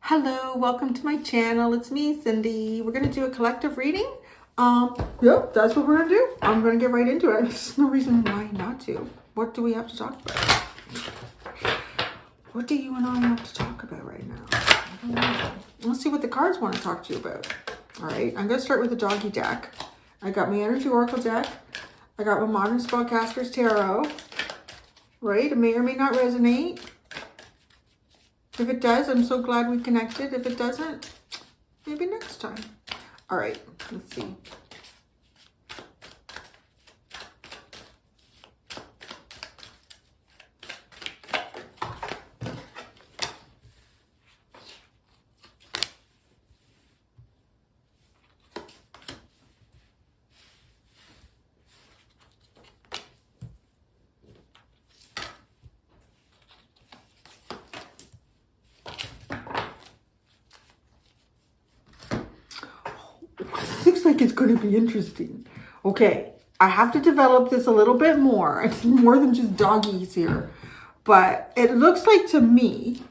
Hello, welcome to my channel. It's me, Cindy. We're gonna do a collective reading. Yep, that's what we're gonna do. I'm gonna get right into it. There's no reason why not to. What do we have to talk about? What do you and I have to talk about right now? I don't know. Let's see what the cards want to talk to you about. All right, I'm gonna start with the doggy deck. I got my Energy Oracle deck. I got my Modern Spellcaster's Tarot. Right, it may or may not resonate. If it does, I'm so glad we connected. If it doesn't, maybe next time. All right, let's see. Looks like it's going to be interesting. Okay, I have to develop this a little bit more. It's more than just doggies here. But it looks like to me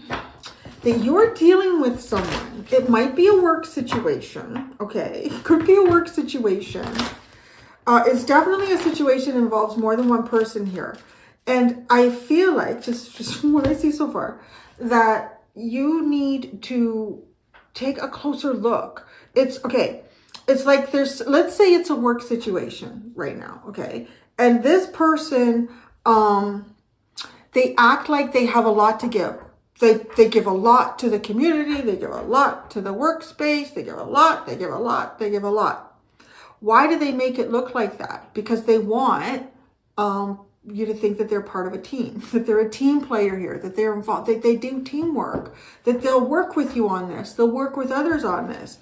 that you're dealing with someone. It might be a work situation, okay? It could be a work situation. It's definitely a situation that involves more than one person here. And I feel like, just from what I see so far, that you need to take a closer look. It's okay. It's like let's say it's a work situation right now, okay? And this person, they act like they have a lot to give. They give a lot to the community. They give a lot to the workspace. They give a lot, they give a lot, they give a lot. Why do they make it look like that? Because they want you to think that they're part of a team, that they're a team player here, that they're involved, that they do teamwork, that they'll work with you on this, they'll work with others on this.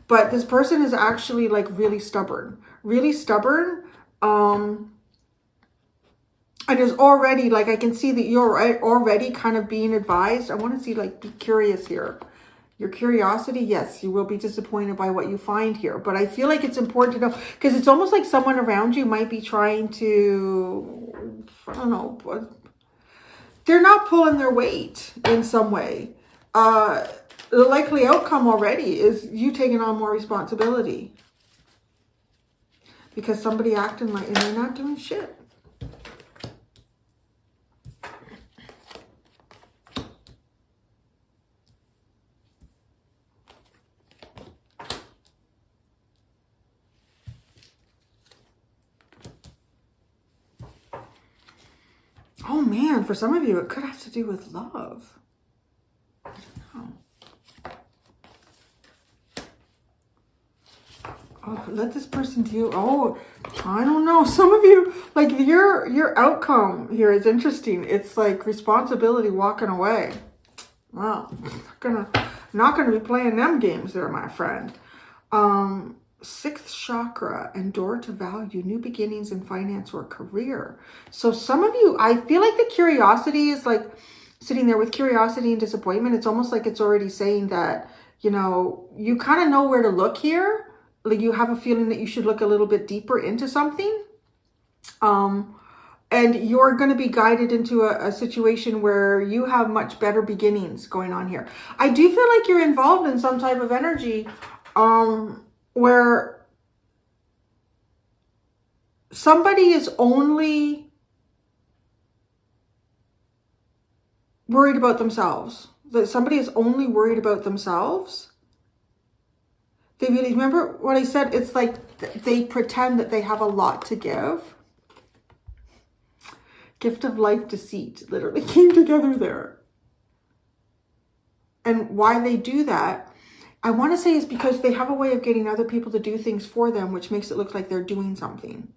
But this person is actually like really stubborn. And is already, like, I can see that you're already kind of being advised. I want to see, like, be curious here. Your curiosity, yes, you will be disappointed by what you find here. But I feel like it's important to know, because it's almost like someone around you might be trying to, I don't know, they're not pulling their weight in some way. The likely outcome already is you taking on more responsibility. Because somebody acting like, and they're not doing shit. Oh man, for some of you, it could have to do with love. I don't know. Oh, let this person deal. Oh, I don't know. Some of you, like, your outcome here is interesting. It's like responsibility walking away. Wow, not gonna be playing them games there, my friend. Sixth chakra and door to value, new beginnings in finance or career. So some of you, I feel like the curiosity is like sitting there with curiosity and disappointment. It's almost like it's already saying that, you know, you kind of know where to look here. Like you have a feeling that you should look a little bit deeper into something. And you're going to be guided into a situation where you have much better beginnings going on here. I do feel like you're involved in some type of energy, where somebody is only worried about themselves. That somebody is only worried about themselves. They really, remember what I said? It's like they pretend that they have a lot to give. Gift of life deceit literally came together there. And why they do that, I want to say, is because they have a way of getting other people to do things for them, which makes it look like they're doing something.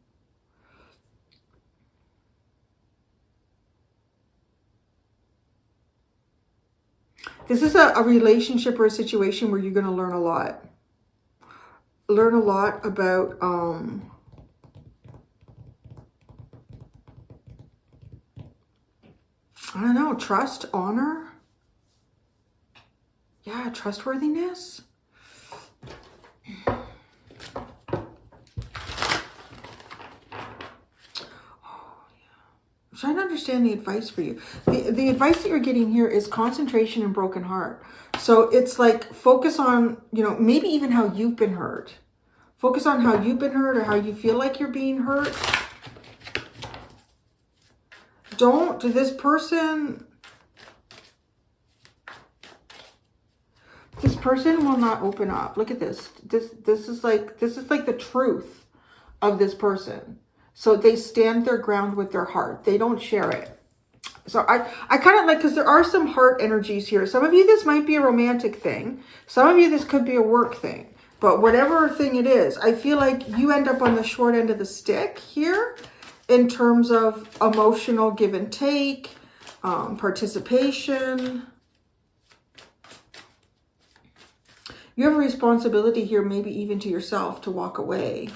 This is a relationship or a situation where you're going to learn a lot. Learn a lot about, I don't know, trust, honor. Yeah, trustworthiness. trying to understand the advice for you. The advice that you're getting here is concentration and broken heart. So it's like focus on, you know, maybe even how you've been hurt. Focus on how you've been hurt or how you feel like you're being hurt. Don't, to this person will not open up. Look at this. This is like the truth of this person. So they stand their ground with their heart. They don't share it. So I kind of like, because there are some heart energies here. Some of you, this might be a romantic thing. Some of you, this could be a work thing. But whatever thing it is, I feel like you end up on the short end of the stick here in terms of emotional give and take, participation. You have a responsibility here, maybe even to yourself, to walk away.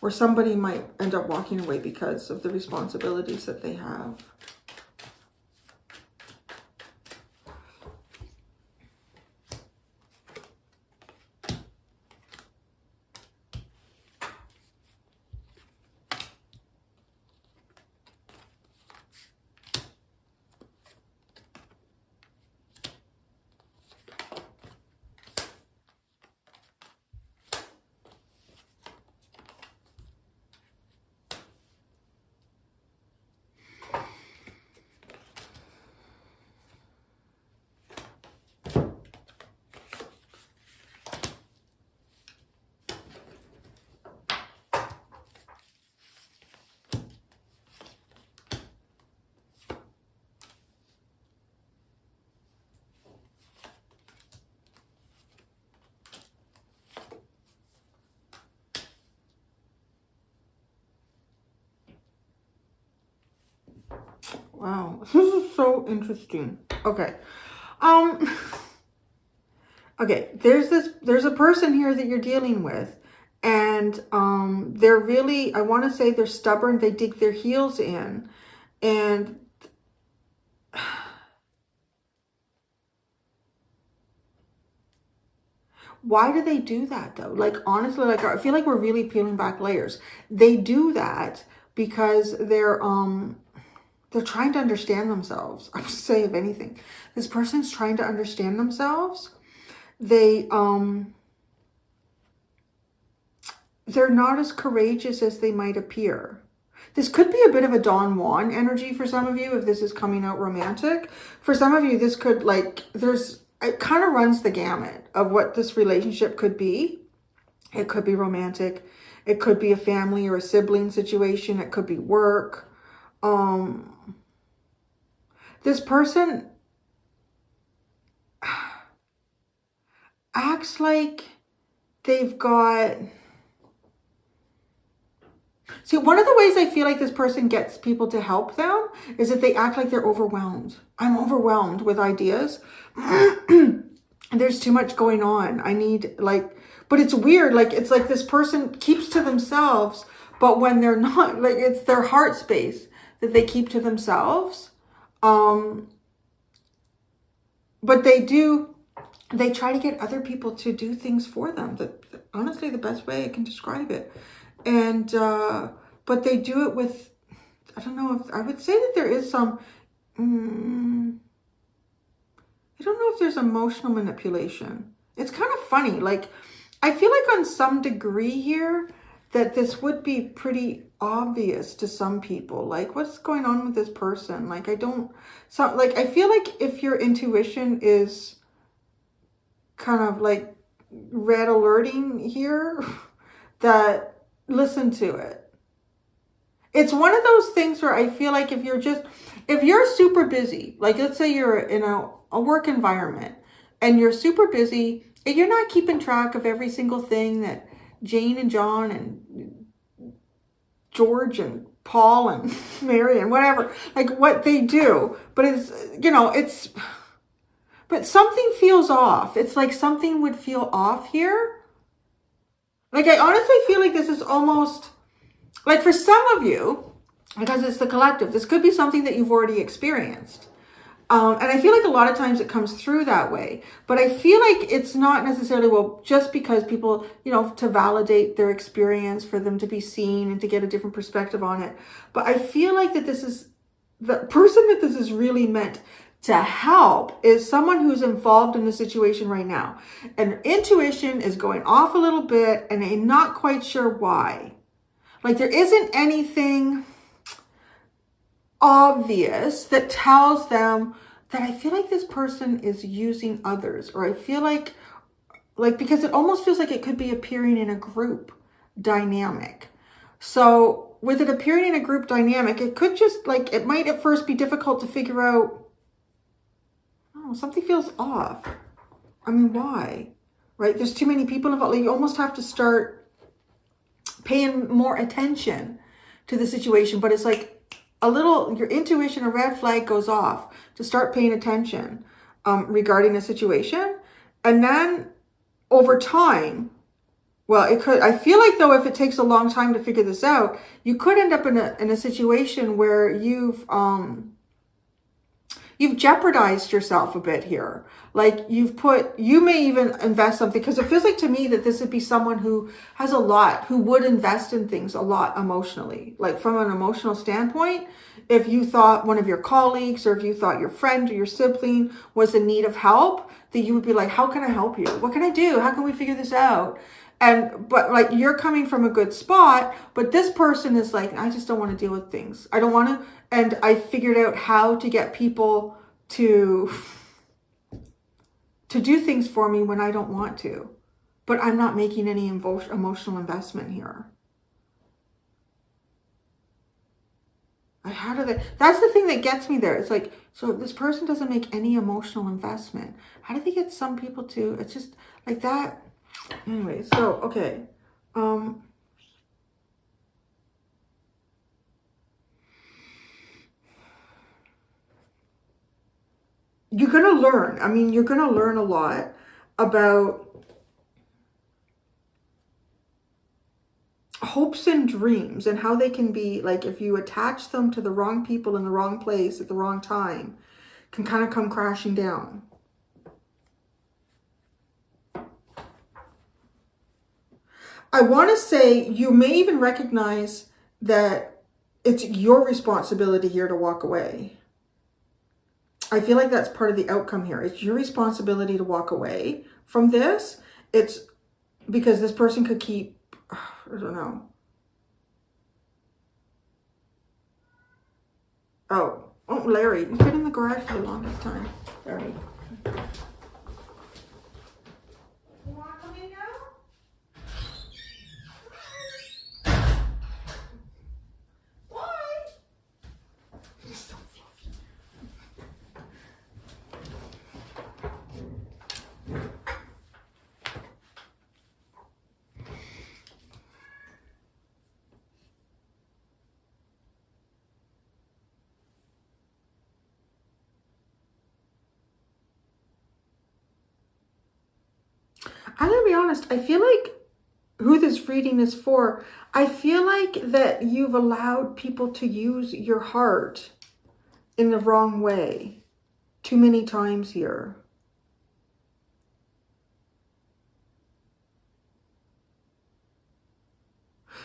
Or somebody might end up walking away because of the responsibilities that they have. Wow, this is so interesting. Okay. Okay, there's a person here that you're dealing with, and they're really, I want to say they're stubborn, they dig their heels in, and why do they do that though? Like, honestly, like, I feel like we're really peeling back layers. They do that because they're trying to understand themselves. I would say, if anything, this person's trying to understand themselves. They're not as courageous as they might appear. This could be a bit of a Don Juan energy for some of you, if this is coming out romantic. For some of you, this could, like, it kind of runs the gamut of what this relationship could be. It could be romantic. It could be a family or a sibling situation. It could be work. This person acts like they've got... See, one of the ways I feel like this person gets people to help them is that they act like they're overwhelmed. I'm overwhelmed with ideas. There's too much going on. I need, like... But it's weird. Like, it's like this person keeps to themselves, but when they're not, like, it's their heart space that they keep to themselves. But they try to get other people to do things for them. Honestly, the best way I can describe it. And, but they do it with, I don't know if, I would say that there is some, I don't know if there's emotional manipulation. It's kind of funny. Like, I feel like on some degree here that this would be pretty obvious to some people. Like, what's going on with this person? Like, I feel like if your intuition is kind of like red alerting here, that listen to it. It's one of those things where I feel like if you're super busy, like let's say you're in a work environment and you're super busy and you're not keeping track of every single thing that Jane and John and George and Paul and Mary and whatever, like what they do, but but something feels off. It's like something would feel off here. Like, I honestly feel like this is almost, like for some of you, because it's the collective, this could be something that you've already experienced. And I feel like a lot of times it comes through that way. But I feel like it's not necessarily, well, just because people, you know, to validate their experience, for them to be seen and to get a different perspective on it. But I feel like that this is, the person that this is really meant to help is someone who's involved in the situation right now. And their intuition is going off a little bit and they're not quite sure why. Like there isn't anything obvious that tells them that I feel like this person is using others, or I feel like because it almost feels like it could be appearing in a group dynamic. So with it appearing in a group dynamic, it could just like, it might at first be difficult to figure out, oh, something feels off. I mean, why? Right? There's too many people involved. Like, you almost have to start paying more attention to the situation, but it's like a little, your intuition, a red flag goes off to start paying attention regarding a situation. And then over time, well, it could, I feel like though, if it takes a long time to figure this out, you could end up in a situation where you've jeopardized yourself a bit here. Like you may even invest something, because it feels like to me that this would be someone who has a lot, who would invest in things a lot emotionally. Like from an emotional standpoint, if you thought one of your colleagues, or if you thought your friend or your sibling was in need of help, that you would be like, how can I help you? What can I do? How can we figure this out? But like, you're coming from a good spot, but this person is like, I just don't want to deal with things. I don't want to. And I figured out how to get people to do things for me when I don't want to, but I'm not making any emotional investment here. That's the thing that gets me there. It's like, so this person doesn't make any emotional investment. How do they get some people to? It's just like that. Anyway, so, okay. You're going to learn. I mean, you're going to learn a lot about hopes and dreams and how they can be, like, if you attach them to the wrong people in the wrong place at the wrong time, can kind of come crashing down. I want to say you may even recognize that it's your responsibility here to walk away. I feel like that's part of the outcome here. It's your responsibility to walk away from this. It's because this person could keep, I don't know. Oh, Larry, you've been in the garage for the longest time. Larry. You want to come in now? I'm going to be honest. I feel like who this reading is for, I feel like that you've allowed people to use your heart in the wrong way too many times here.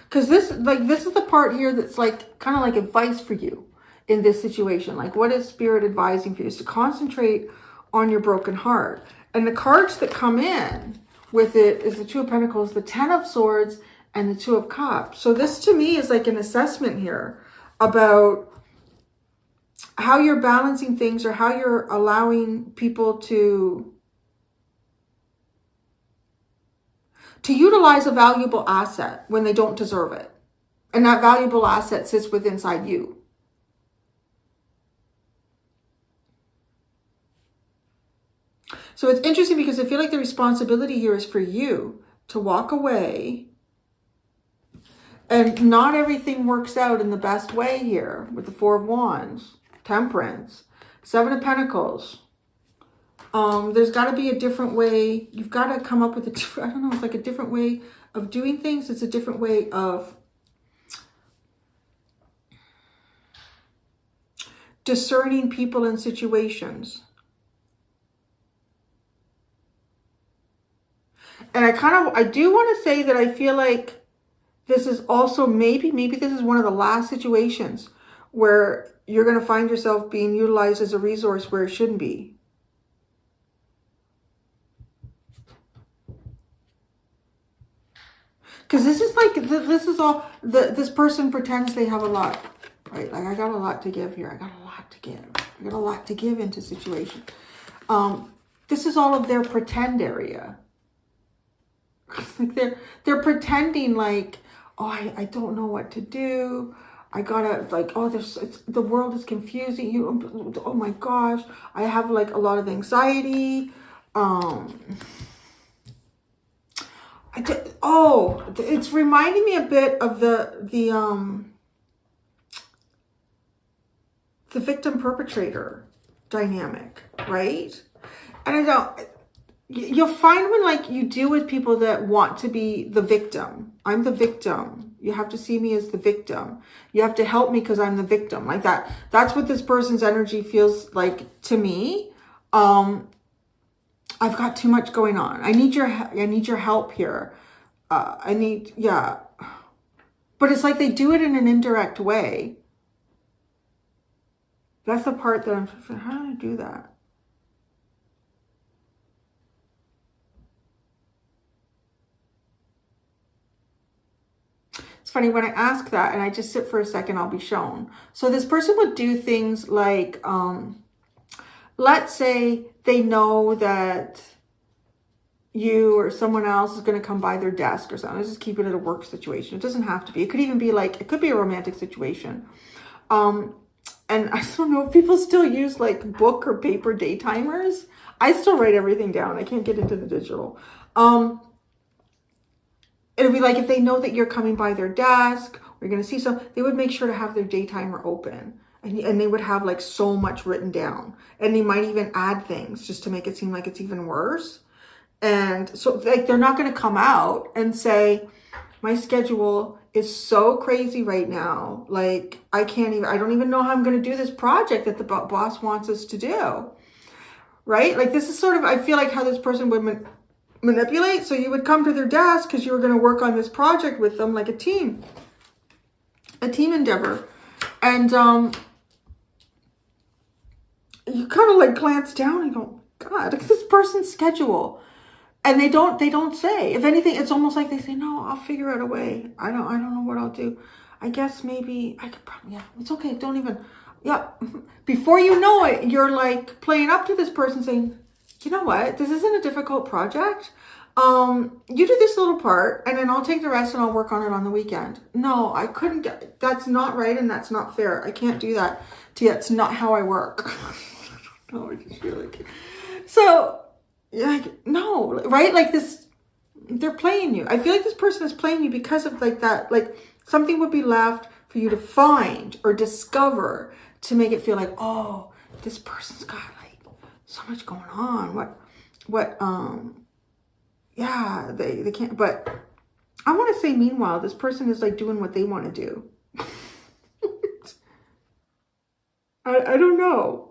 Because this is the part here that's like kind of like advice for you in this situation. Like, what is Spirit advising for you? Is to concentrate on your broken heart. And the cards that come in with it is the Two of Pentacles, the Ten of Swords, and the Two of Cups. So this to me is like an assessment here about how you're balancing things, or how you're allowing people to utilize a valuable asset when they don't deserve it. And that valuable asset sits within inside you. So it's interesting because I feel like the responsibility here is for you to walk away. And not everything works out in the best way here with the Four of Wands, Temperance, Seven of Pentacles. There's got to be a different way. You've got to come up with a different, I don't know, it's like a different way of doing things. It's a different way of discerning people and situations. And I do want to say that I feel like this is also maybe this is one of the last situations where you're going to find yourself being utilized as a resource where it shouldn't be. Because this is like, this is all, this person pretends they have a lot, right? Like, I got a lot to give here. I got a lot to give. I got a lot to give into situation. This is all of their pretend area. Like they're pretending like, oh, I don't know what to do. I gotta, like, oh, the world is confusing you. Oh my gosh. I have like a lot of anxiety. It's reminding me a bit of the victim perpetrator dynamic, right? And you'll find when like you deal with people that want to be the victim. I'm the victim. You have to see me as the victim. You have to help me because I'm the victim. Like that. That's what this person's energy feels like to me. I've got too much going on. I need your help here. But it's like they do it in an indirect way. That's the part that I'm thinking, how do I do that? It's funny when I ask that and I just sit for a second, I'll be shown. So this person would do things like, let's say they know that you or someone else is going to come by their desk or something. Let's just keep it at a work situation. It doesn't have to be. It could even be like, it could be a romantic situation. And I don't know if people still use like book or paper day timers. I still write everything down. I can't get into the digital. It'll be like if they know that you're coming by their desk, or you're going to see some, they would make sure to have their day timer open. And they would have like so much written down. And they might even add things just to make it seem like it's even worse. And so like they're not going to come out and say, my schedule is so crazy right now. Like I don't even know how I'm going to do this project that the boss wants us to do. Right? Like this is sort of, I feel like how this person would manipulate. So you would come to their desk because you were going to work on this project with them like a team endeavor. And you kind of like glance down and go, God, look at this person's schedule. And they don't say. If anything, it's almost like they say, no, I'll figure out a way. I don't know what I'll do. I guess maybe I could probably, yeah, it's okay. Don't even, yeah. Before you know it, you're like playing up to this person saying, you know what? This isn't a difficult project. You do this little part and then I'll take the rest and I'll work on it on the weekend. No, I couldn't that's not right. And that's not fair. I can't do that to you. It's not how I work. No, I just feel like, so like, no, right? Like this, they're playing you. I feel like this person is playing you because of like that, like something would be left for you to find or discover to make it feel like, oh, this person's got like so much going on. Yeah, they can't, but I want to say, meanwhile, this person is like doing what they want to do. I don't know.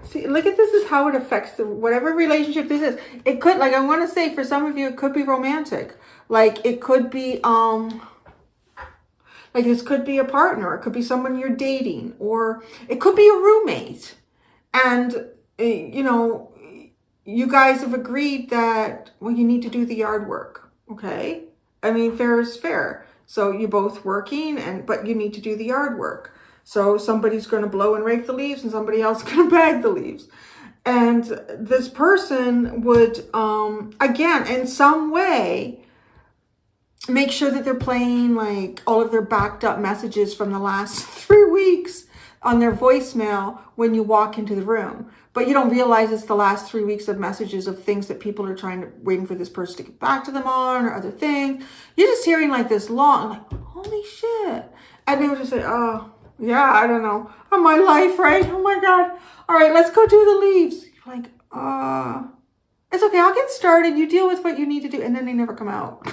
See, look at this is how it affects whatever relationship this is. It could, like, I want to say for some of you, it could be romantic. Like, it could be, like this could be a partner. It could be someone you're dating, or it could be a roommate. And, you know, you guys have agreed that, well, you need to do the yard work. Okay. I mean, fair is fair. So you're both working but you need to do the yard work. So somebody's going to blow and rake the leaves and somebody else is going to bag the leaves. And this person would, again, in some way, make sure that they're playing like all of their backed up messages from the last 3 weeks on their voicemail when you walk into the room. But you don't realize it's the last 3 weeks of messages of things that people are waiting for this person to get back to them on or other things. You're just hearing like this long, like, holy shit. And they would just say, oh, yeah, I don't know. Oh, my life, right? Oh my God. All right, let's go do the leaves. You're like, It's okay. I'll get started. You deal with what you need to do. And then they never come out.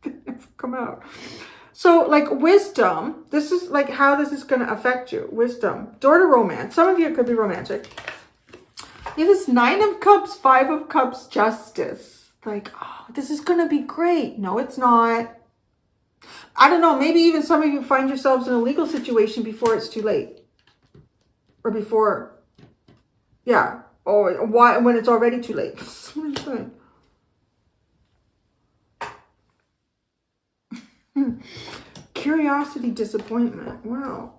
They never come out. So like wisdom, this is like how this is going to affect you. Wisdom, door to romance. Some of you, it could be romantic. You have this 9 of Cups, 5 of Cups, Justice. Like, oh, this is going to be great. No, it's not. I don't know. Maybe even some of you find yourselves in a legal situation before it's too late. Or before, yeah. Or why when it's already too late. What are you saying? Curiosity, disappointment. Wow.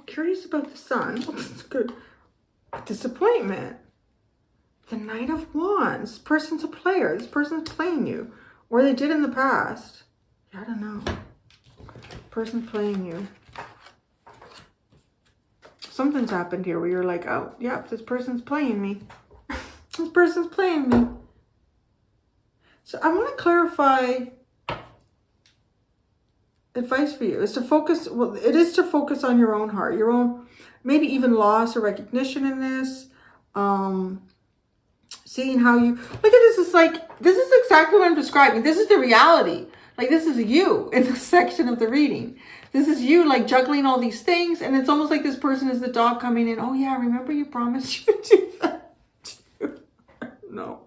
Curious about the sun. Oh, that's good. Disappointment. The Knight of Wands. This person's a player. This person's playing you. Or they did in the past. I don't know. Person's playing you. Something's happened here where you're like, oh, yeah, this person's playing me. This person's playing me. So I want to clarify. Advice for you is to focus, well, it is to focus on your own heart, your own, maybe even loss or recognition in this. Seeing how you, look at this, it's like, this is exactly what I'm describing. This is the reality. Like, this is you in this section of the reading. This is you, like, juggling all these things. And it's almost like this person is the dog coming in. Oh, yeah, remember you promised you would do that too. No.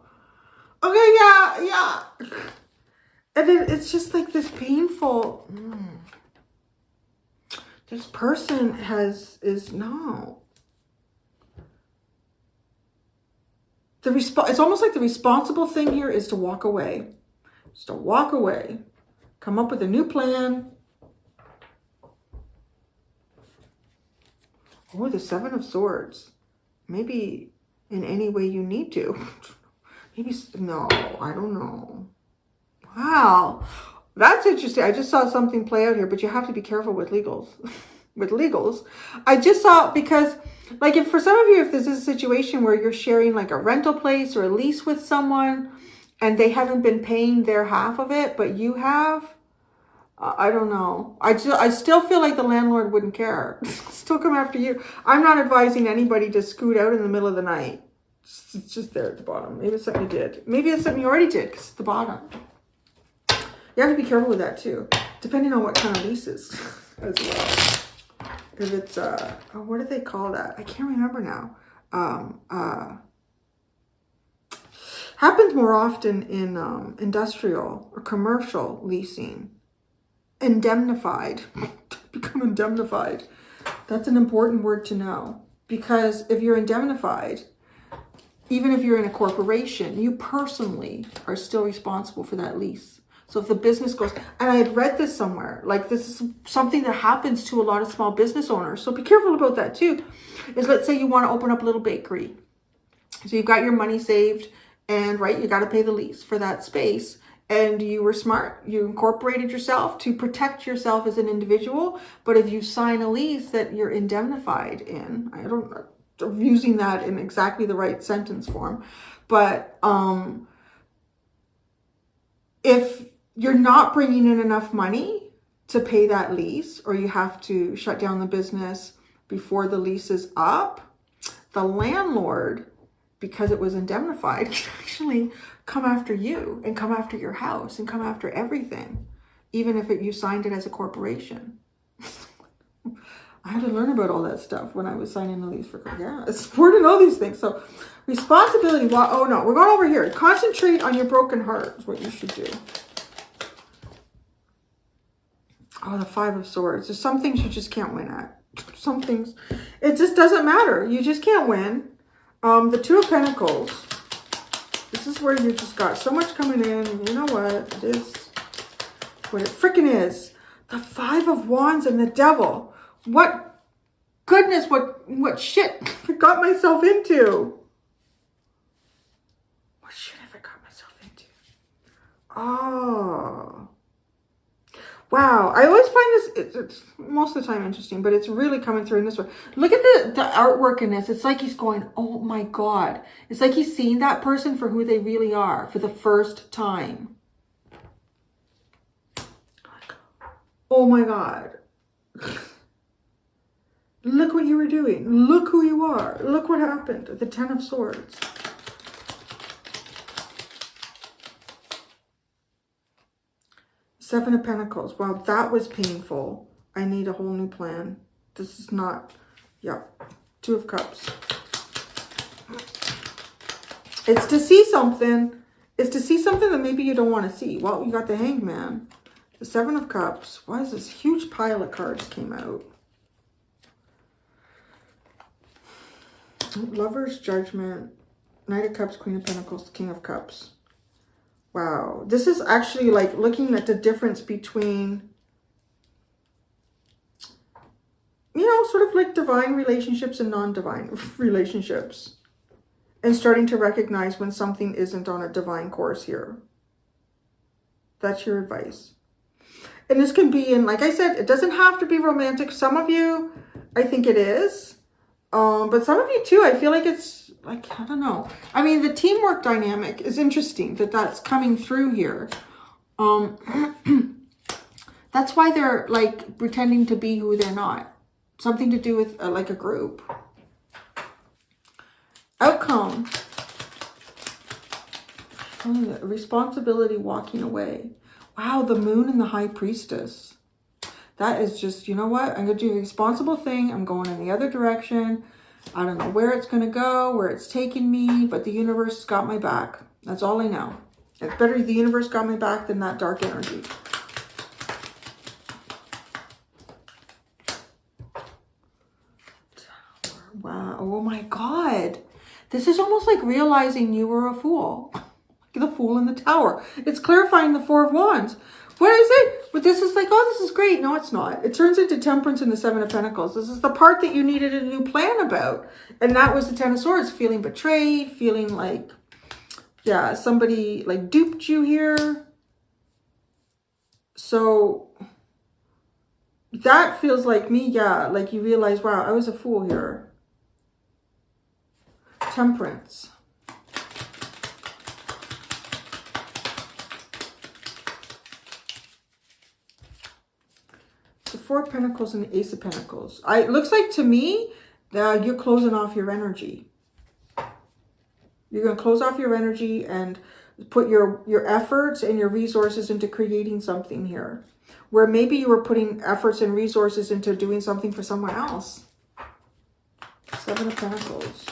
Okay, yeah. And then it's just like this painful, this person no. It's almost like the responsible thing here is to walk away. Just to walk away. Come up with a new plan. Oh, the 7 of Swords. Maybe in any way you need to. Maybe, no, I don't know. Wow, that's interesting. I just saw something play out here, but you have to be careful with legals. With legals. I just saw, because like if for some of you, if this is a situation where you're sharing like a rental place or a lease with someone and they haven't been paying their half of it, but you have, I don't know. I still feel like the landlord wouldn't care. Still come after you. I'm not advising anybody to scoot out in the middle of the night. It's just there at the bottom. Maybe it's something you did. Maybe it's something you already did because it's at the bottom. You have to be careful with that too, depending on what kind of leases as well. If it's, what do they call that? I can't remember now. Happens more often in industrial or commercial leasing. Indemnified. Become indemnified. That's an important word to know. Because if you're indemnified, even if you're in a corporation, you personally are still responsible for that lease. So if the business goes, and I had read this somewhere, like this is something that happens to a lot of small business owners. So be careful about that too. Is let's say you want to open up a little bakery. So you've got your money saved and right, you got to pay the lease for that space. And you were smart. You incorporated yourself to protect yourself as an individual. But if you sign a lease that you're indemnified in, I don't know, I'm using that in exactly the right sentence form. But if you're not bringing in enough money to pay that lease, or you have to shut down the business before the lease is up, the landlord, because it was indemnified, can actually come after you and come after your house and come after everything, even if you signed it as a corporation. I had to learn about all that stuff when I was signing the lease for, yeah, it's important to know these things. So responsibility, oh no, we're going over here. Concentrate on your broken heart is what you should do. Oh, the 5 of Swords. There's some things you just can't win at. Some things, it just doesn't matter. You just can't win. The 2 of Pentacles. This is where you just got so much coming in. And you know what? It is what it freaking is. The 5 of Wands and the Devil. What goodness, what shit I got myself into. What shit have I got myself into? Oh. Wow, I always find this, it's most of the time interesting, but it's really coming through in this one. Look at the artwork in this. It's like he's going, oh my God. It's like he's seeing that person for who they really are for the first time. Oh my God. Look what you were doing. Look who you are. Look what happened. The Ten of Swords. Seven of Pentacles. Wow, that was painful. I need a whole new plan. This is not, yeah. Two of Cups. It's to see something. It's to see something that maybe you don't want to see. Well, you got the Hangman. The Seven of Cups. Why is this huge pile of cards came out? Lover's Judgment. Knight of Cups, Queen of Pentacles, King of Cups. Wow. This is actually like looking at the difference between, you know, sort of like divine relationships and non-divine relationships. And starting to recognize when something isn't on a divine course here. That's your advice. And this can be in, like I said, it doesn't have to be romantic. Some of you, I think it is. But some of you too, I feel like it's like, I don't know. I mean, the teamwork dynamic is interesting that that's coming through here. That's why they're like pretending to be who they're not. Something to do with like a group. Outcome. Responsibility, walking away. Wow, the Moon and the High Priestess. That is just, you know what? I'm going to do a responsible thing. I'm going in the other direction. I don't know where it's going to go, where it's taking me, but the universe has got my back. That's all I know. It's better the universe got my back than that dark energy. Wow. Oh my God. This is almost like realizing you were a fool. The Fool in the Tower. It's clarifying the Four of Wands. What is it? But this is like, oh, this is great. No, it's not. It turns into Temperance in the Seven of Pentacles. This is the part that you needed a new plan about. And that was the Ten of Swords. Feeling betrayed. Feeling like, yeah, somebody like duped you here. So that feels like me, yeah. Like you realize, wow, I was a fool here. Temperance. The Four of Pentacles and the Ace of Pentacles. It looks like to me that you're closing off your energy. You're going to close off your energy and put your efforts and your resources into creating something here. Where maybe you were putting efforts and resources into doing something for someone else. Seven of Pentacles.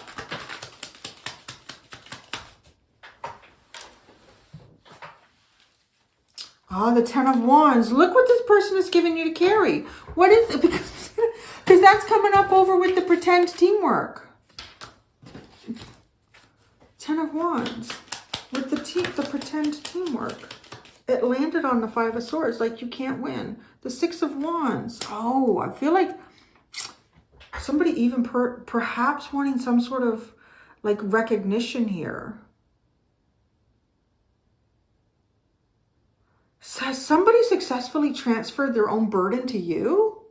Ah, the Ten of Wands. Look what this person is giving you to carry. What is it? Because that's coming up over with the pretend teamwork. Ten of Wands. With the pretend teamwork. It landed on the Five of Swords. Like you can't win. The Six of Wands. Oh, I feel like somebody even perhaps wanting some sort of like recognition here. Has somebody successfully transferred their own burden to you?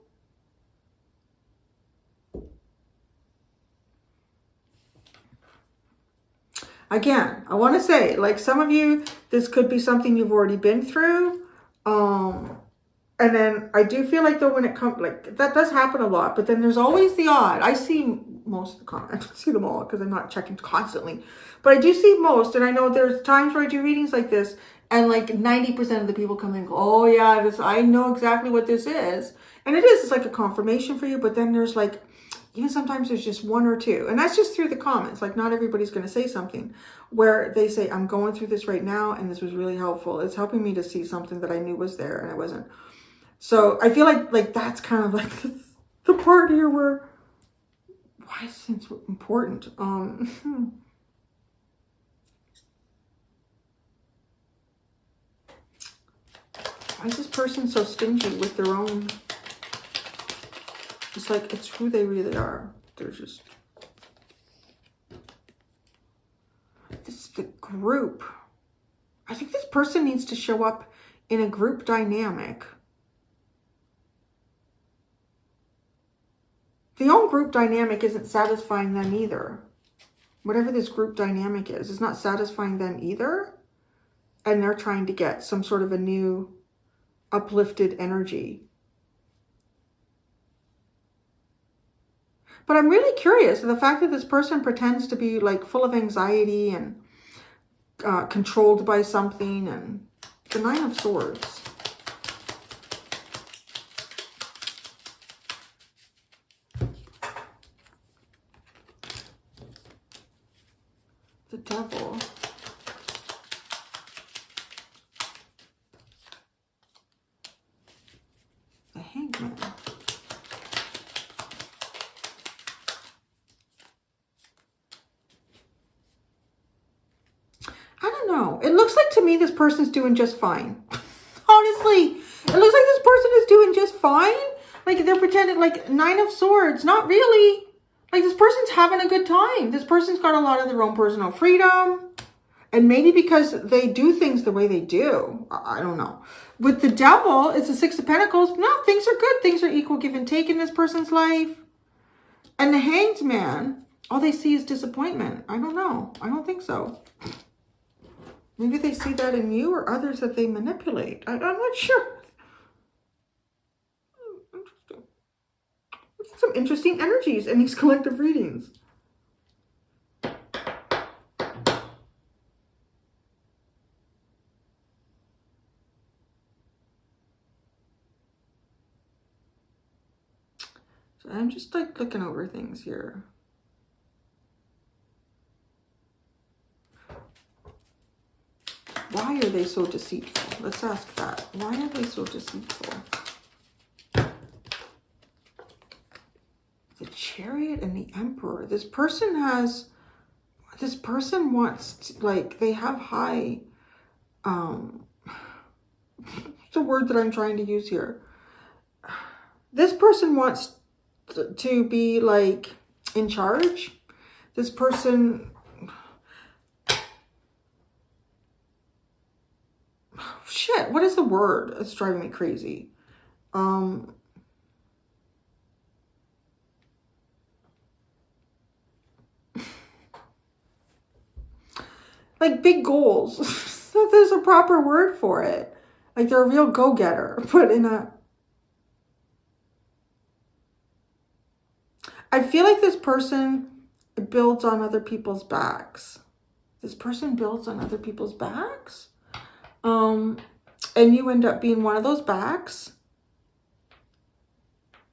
Again, I want to say, like some of you, this could be something you've already been through. And then I do feel like though when it comes, like that does happen a lot, but then there's always the odd. I see most of the comments. I don't see them all because I'm not checking constantly. But I do see most, and I know there's times where I do readings like this, and like 90% of the people come in and go, oh yeah, this, I know exactly what this is. And it is, it's like a confirmation for you, but then there's like, even sometimes there's just one or two. And that's just through the comments. Like not everybody's going to say something where they say, I'm going through this right now, and this was really helpful. It's helping me to see something that I knew was there and I wasn't. So I feel like that's kind of like the part here where, why is this important? Why is this person so stingy with their own? It's like, it's who they really are. They're just, this is the group. I think this person needs to show up in a group dynamic The own group dynamic isn't satisfying them either. Whatever this group dynamic is, it's not satisfying them either. And they're trying to get some sort of a new uplifted energy. But I'm really curious, the fact that this person pretends to be like full of anxiety and controlled by something, and the Nine of Swords. The Devil. The Hangman. I don't know. It looks like to me this person's doing just fine. Honestly, it looks like this person is doing just fine. Like they're pretending, like Nine of Swords. Not really. Like this person's having a good time. This person's got a lot of their own personal freedom. And maybe because they do things the way they do. I don't know. With the Devil, it's the Six of Pentacles. No, things are good. Things are equal give and take in this person's life. And the Hanged Man, all they see is disappointment. I don't know. I don't think so. Maybe they see that in you or others that they manipulate. I'm not sure. Interesting. Some interesting energies in these collective readings. So I'm just like looking over things here. Why are they so deceitful? Let's ask that. Why are they so deceitful? The Chariot and the Emperor. This person wants to, like, they have high, it's a word that I'm trying to use here. This person wants to be like in charge. This person, shit, what is the word? It's driving me crazy. Like big goals. There's a proper word for it. Like they're a real go-getter, but in a, I feel like this person builds on other people's backs. This person builds on other people's backs. And you end up being one of those backs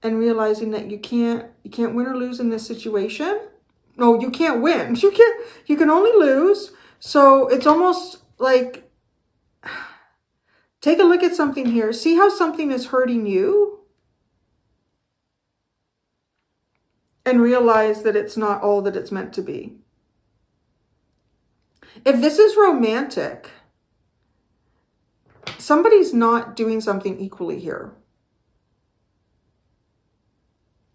and realizing that you can't win or lose in this situation. No, you can't win. You can only lose. So it's almost like, take a look at something here. See how something is hurting you? And realize that it's not all that it's meant to be. If this is romantic, somebody's not doing something equally here.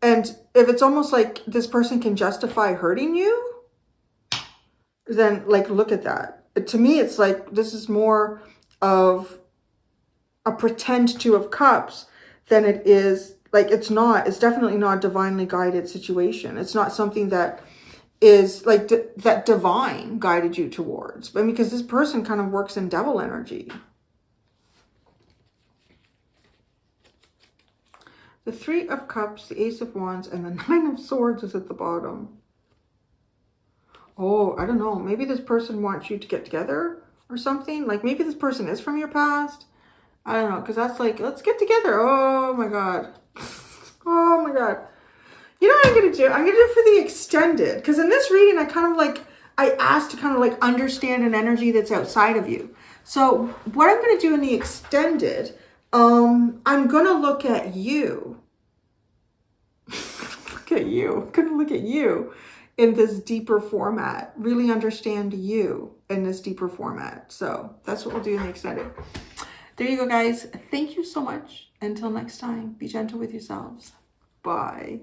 And if it's almost like this person can justify hurting you, then like, look at that. To me, it's like, this is more of a pretend Two of Cups than it is, like, it's definitely not a divinely guided situation. It's not something that is like that divine guided you towards. But because this person kind of works in devil energy. The Three of Cups, the Ace of Wands, and the Nine of Swords is at the bottom. Oh, I don't know. Maybe this person wants you to get together or something. Like maybe this person is from your past. I don't know. Because that's like, let's get together. Oh my God. Oh my God. You know what I'm going to do? I'm going to do it for the extended. Because in this reading, I asked to kind of like understand an energy that's outside of you. So what I'm going to do in the extended, I'm going to look at you. Look at you. I'm going to look at you in this deeper format. Really understand you in this deeper format. So that's what we'll do in the extended. There you go, guys. Thank you so much. Until next time, be gentle with yourselves. Bye.